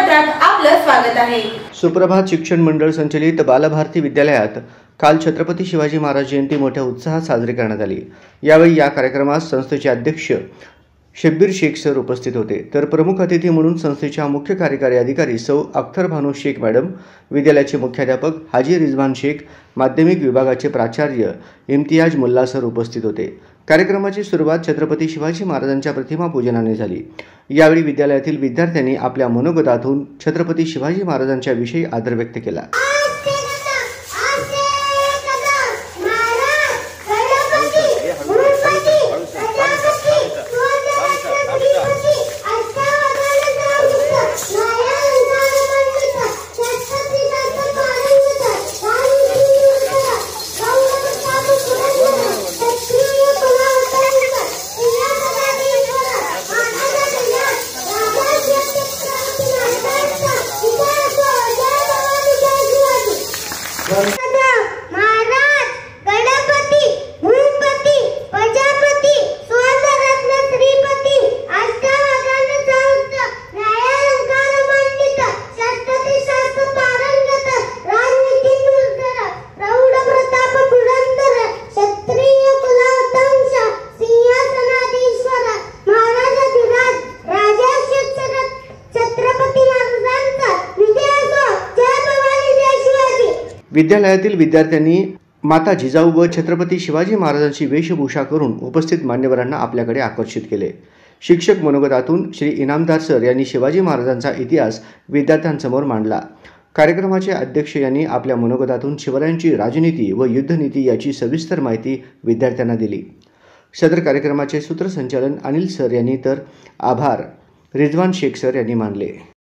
बातमीपत्रात आपलं स्वागत आहे। सुप्रभात शिक्षण मंडळ संचलित बालभारती विद्यालयात काल छत्रपती शिवाजी महाराज जयंती मोठ्या उत्साहात साजरी करण्यात आली। यावेळी या कार्यक्रमात संस्थेचे अध्यक्ष शब्बीर शेख सर उपस्थित होते, तर प्रमुख अतिथी म्हणून संस्थेच्या मुख्य कार्यकारी अधिकारी सौ अख्तर भानू शेख मॅडम, विद्यालयाचे मुख्याध्यापक हाजी रिजवान शेख, माध्यमिक विभागाचे प्राचार्य इम्तियाज मुल्ला सर उपस्थित होते। कार्यक्रमाची सुरुवात छत्रपती शिवाजी महाराजांच्या प्रतिमा पूजनाने झाली। यावेळी विद्यालयातील विद्यार्थ्यांनी आपल्या मनोगतातून छत्रपती शिवाजी महाराजांच्या विषयी आदर व्यक्त केला। महाराज, गणपती, भूपती, प्रजापती, स्वररत्न श्रीपती, अष्टावक्रांत चौथ, न्यायालंकार मंडित, षष्टती शास्त्र पारंगत, राजनीती दुर्धर, प्रौढ प्रताप पुरंदर, क्षत्रिय कुलावतंश, सिंहासनाधीश्वर, महाराजाधिराज, राजाश्वत छत्रपती महाराजांचा विजय असो। जय भवानी, जय शिवाजी। विद्यालयातील विद्यार्थ्यांनी माता जिजाऊ व छत्रपती शिवाजी महाराजांची वेशभूषा करून उपस्थित मान्यवरांना आपल्याकडे आकर्षित केले। शिक्षक मनोगतातून श्री इनामदार सर यांनी शिवाजी महाराजांचा इतिहास विद्यार्थ्यांसमोर मांडला। कार्यक्रमाचे अध्यक्ष यांनी आपल्या मनोगतातून शिवरायांची राजनीती व युद्धनीती याची सविस्तर माहिती विद्यार्थ्यांना दिली। सदर कार्यक्रमाचे सूत्रसंचालन अनिल सर यांनी तर आभार रिजवान शेख सर यांनी मानले।